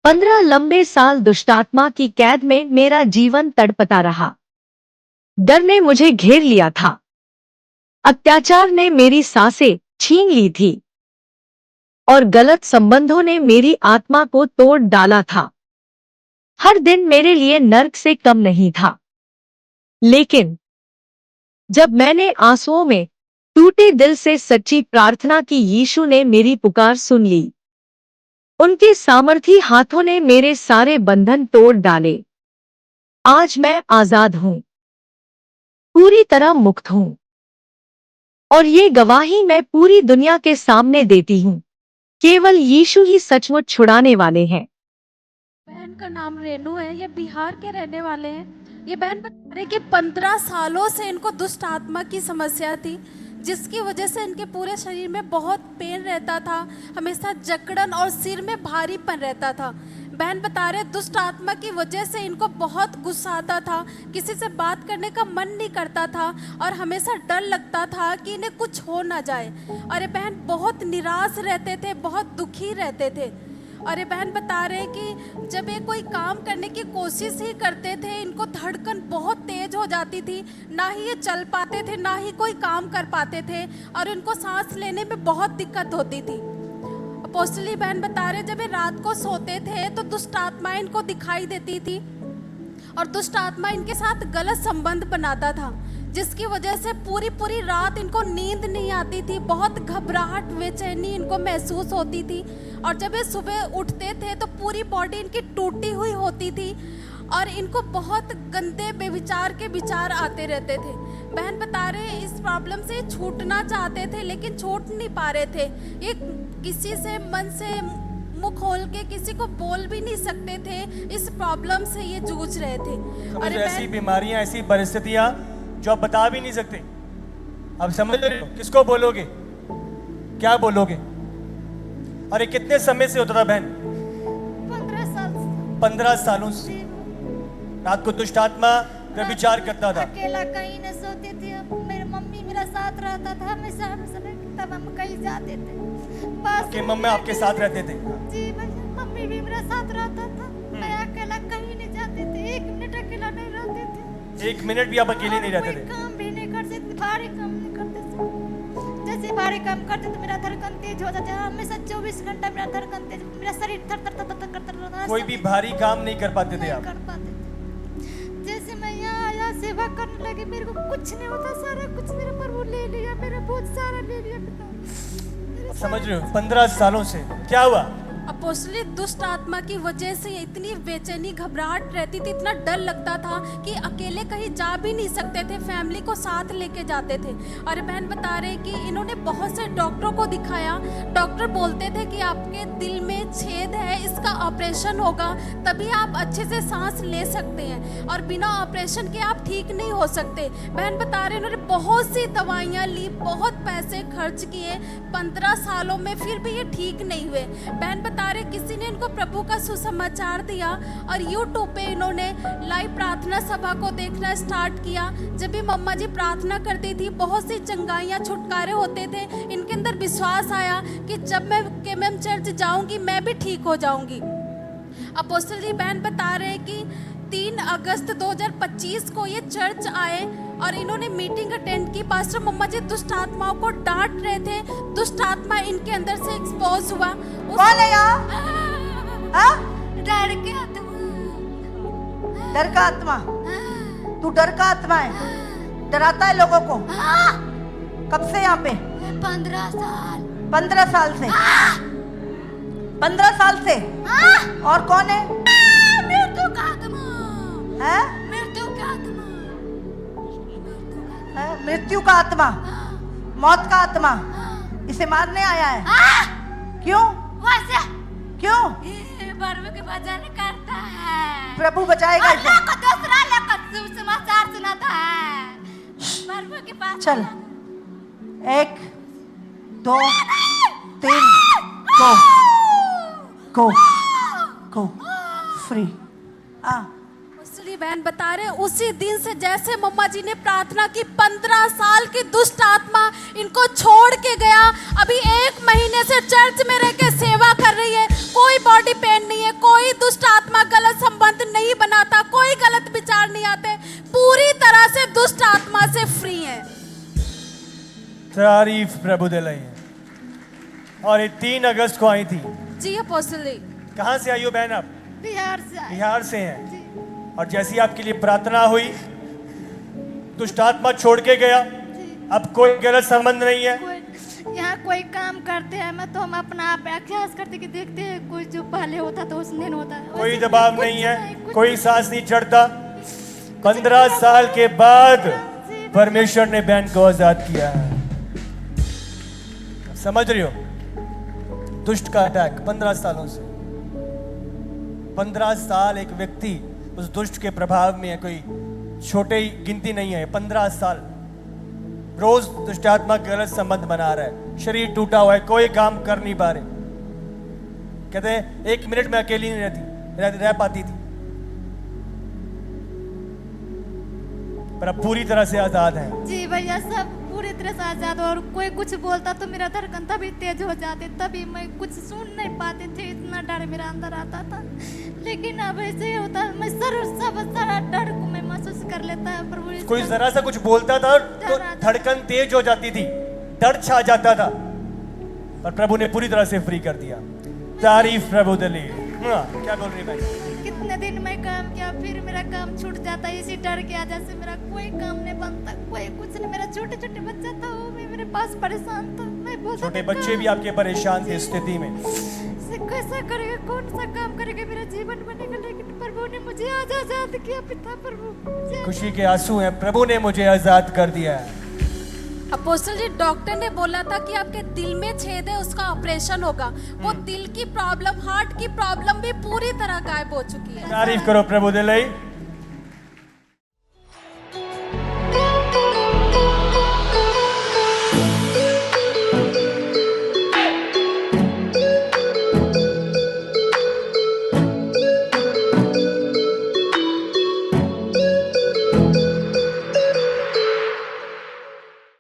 15 लंबे साल दुष्टात्मा की कैद में मेरा जीवन तड़पता रहा। डर ने मुझे घेर लिया था। अत्याचार ने मेरी सांसें छीन ली थी और गलत संबंधों ने मेरी आत्मा को तोड़ डाला था। हर दिन मेरे लिए नर्क से कम नहीं था। लेकिन जब मैंने आंसुओं में टूटे दिल से सच्ची प्रार्थना की, यीशु ने मेरी पुकार सुन ली। उनके सामर्थी हाथों ने मेरे सारे बंधन तोड़ डाले। आज मैं आजाद हूं, पूरी तरह मुक्त हूं। और ये गवाही मैं पूरी दुनिया के सामने देती हूं, केवल यीशु ही सचमुच छुड़ाने वाले हैं। बहन का नाम रेनू है, ये बिहार के रहने वाले हैं। ये बहन बता रहे कि 15 सालों से इनको दुष्ट आत्मा की समस्या थी, जिसकी वजह से इनके पूरे शरीर में बहुत पेन रहता था, हमेशा जकड़न और सिर में भारीपन रहता था। बहन बता रहे दुष्ट आत्मा की वजह से इनको बहुत गुस्सा आता था, किसी से बात करने का मन नहीं करता था और हमेशा डर लगता था कि इन्हें कुछ हो ना जाए। और ये बहन बहुत निराश रहते थे, बहुत दुखी रहते थे। और ये बहन बता रहे कि जब ये कोई काम करने की कोशिश ही करते थे, इनको धड़कन बहुत तेज हो जाती थी, ना ही ये चल पाते थे, ना ही कोई काम कर पाते थे और इनको सांस लेने में बहुत दिक्कत होती थी। अपोस्टली बहन बता रहे जब ये रात को सोते थे तो दुष्ट आत्मा इनको दिखाई देती थी और दुष्ट आत्मा इनके साथ गलत संबंध बनाता था, जिसकी वजह से पूरी पूरी रात इनको नींद नहीं आती थी, बहुत घबराहट बेचैनी इनको महसूस होती थी। और जब ये सुबह उठते थे तो पूरी बॉडी इनकी टूटी हुई होती थी और इनको बहुत गंदे बेविचार के विचार आते रहते थे। बहन बता रहे इस प्रॉब्लम से छूटना चाहते थे लेकिन छूट नहीं पा रहे थे। ये किसी से मन से मुंह खोल के किसी को बोल भी नहीं सकते थे, इस प्रॉब्लम से ये जूझ रहे थे। और ऐसी बीमारियां, ऐसी परिस्थितियां जो आप बता भी नहीं सकते। आप समझ रहे हो, किसको बोलोगे, क्या बोलोगे? और ये कितने समय से होता था बहन? 15 साल से। 15 सालों से रात को दुष्ट आत्मा व्यभिचार करता था। अकेला कहीं न सोते थे। मेरी मम्मी मेरा साथ रहता था हमेशा, तब हम कहीं जाते थे। आपकी मम्मी आपके साथ रहते थे? जी भैया, मम्मी भी मेरा साथ रहता था। मैं अकेला कहीं नहीं जाते थे, 1 मिनट अकेला नहीं रहते थे। 1 मिनट भी आप अकेले नहीं रहते थे? काम भी नहीं करते थे, भारी काम नहीं करते थे। जैसे भारी काम करते तो मेरा धड़कन तेज हो जाता है, हमेशा 24 घंटा मेरा धड़कन तेज, मेरा शरीर थर थर थर थर करता रहता। कोई भी भारी काम नहीं कर पाते थे आप? कर पाते थे। जैसे मैं यहाँ आया सेवा करने लगी, मेरे को कुछ नहीं होता, सारा कुछ मेरा प्रभु ले लिया, मेरा बहुत सारा ले लिया। समझ रहे हो, 15 सालों से क्या हुआ? अपोस्टली दुष्ट आत्मा की वजह से इतनी बेचैनी घबराहट रहती थी, इतना डर लगता था कि अकेले कहीं जा भी नहीं सकते थे, फैमिली को साथ लेके जाते थे। और बहन बता रहे कि इन्होंने बहुत से डॉक्टरों को दिखाया। डॉक्टर बोलते थे कि आपके दिल में छेद है, इसका ऑपरेशन होगा तभी आप अच्छे से सांस ले सकते हैं और बिना ऑपरेशन के आप ठीक नहीं हो सकते। बहन बता रहे इन्होंने बहुत सी दवाइयाँ ली, बहुत पैसे खर्च किए 15 सालों में, फिर भी ये ठीक नहीं हुए। बहन बता रहे किसी ने इनको प्रभु का सुसमाचार दिया और यूट्यूब पे इन्होंने लाइव प्रार्थना सभा को देखना स्टार्ट किया। जब भी मम्मा जी प्रार्थना करती थी बहुत सी चंगाइयाँ छुटकारे होते थे। इनके अंदर विश्वास आया कि जब मैं केएमएम चर्च जाऊंगी मैं भी ठीक हो जाऊंगी। अपोस्टल जी बहन बता रहे कि 3 अगस्त 2025 को ये चर्च आए और इन्होंने मीटिंग अटेंड की। पास्टर मम्मा जी दुष्ट आत्माओं को डांट रहे थे, दुष्ट आत्मा इनके अंदर से एक्सपोज हुआ। कौन है यहाँ? डर के आत्मा। डर का आत्मा? तू डर का आत्मा है, डराता है लोगों को। कब से यहाँ पे? 15 साल। 15 साल से? 15 साल से? और कौन है? मृत्यु का आत्मा है? मृत्यु का आत्मा। मृत्यु का आत्मा, मौत का आत्मा इसे मारने आया है। क्यों? वैसे क्यों? प्रभु के भजन करता है, प्रभु बचाएगा इसे। अल्लाह को दूसरा लोग समाचार सुनाता है। प्रभु के पास चल, 1 2 3 गो गो गो फ्री। मुस्लिम बहन बता रहे उसी दिन से जैसे मम्मा जी ने प्रार्थना की 15 साल की दुष्ट आत्मा इनको छोड़ के गया। अभी 1 महीने से चर्च में रह के सेवा कर रही है, कोई बॉडी पेन नहीं है, कोई तारीफ प्रभु दिलाई है। और ये 3 अगस्त को आई थी। जी अपोस्टल जी। कहाँ से आई हो बहन आप? बिहार से आए। बिहार से हैं। जी और जैसी आपके लिए प्रार्थना हुई, दुष्ट आत्मा छोड़ के गया, अब कोई गलत संबंध नहीं है। कोई यहाँ कोई काम करते हैं मैं तो हम अपना आप अभ्यास करते कि देखते हैं कोई जो पहले होता तो उस दिन होता है। कोई वैसे दबाव कुछ नहीं है, कुछ कोई सांस नहीं चढ़ता। 15 साल के बाद परमेश्वर ने बहन को आजाद किया है। समझ रही हो? दुष्ट का अटैक 15 सालों से। 15 साल एक व्यक्ति उस दुष्ट के प्रभाव में है, कोई छोटे ही गिनती नहीं है। 15 साल रोज दुष्ट आत्मा गलत संबंध बना रहा है, शरीर टूटा हुआ है, कोई काम कर नहीं पा रहे। कहते हैं 1 मिनट में अकेली नहीं रह पाती थी, पर अब पूरी तरह से आजाद है। जी भैया सब पूरी तरह से आजाद। और कोई कुछ बोलता तो मेरा धड़कन तभी तेज हो जाते, तभी मैं कुछ सुन नहीं पाती थी, इतना डर मेरा अंदर आता था। लेकिन अब ऐसे ही होता मैं सब सारा डर को मैं महसूस कर लेता है प्रभु। कोई जरा सा कुछ बोलता था तो धड़कन तेज हो जाती थी, डर छा जाता था, और प्रभु ने पूरी तरह से फ्री कर दिया। तारीफ प्रभु दली। क्या बोल रही भाई? कितने दिन मैं काम किया फिर मेरा काम छूट जाता है इसी डर की वजह से। मेरा कोई काम नहीं बनता, कोई कुछ नहीं। मेरा छोटे छोटे बच्चा था वो भी मेरे पास परेशान था। मैं बोलता छोटे था, बच्चे भी आपके परेशान थे इस स्थिति में। से कैसा करेगा, कौन सा काम करेगा, मेरा जीवन बनेगा। लेकिन प्रभु ने मुझे आज आजाद किया। पिता प्रभु मुझे खुशी के आंसू हैं, प्रभु ने मुझे आजाद कर दिया है। अपोस्टल जी डॉक्टर ने बोला था कि आपके दिल में छेद है, उसका ऑपरेशन होगा। वो दिल की प्रॉब्लम, हार्ट की प्रॉब्लम भी पूरी तरह गायब हो चुकी है। तारीफ करो प्रभु दिलाई।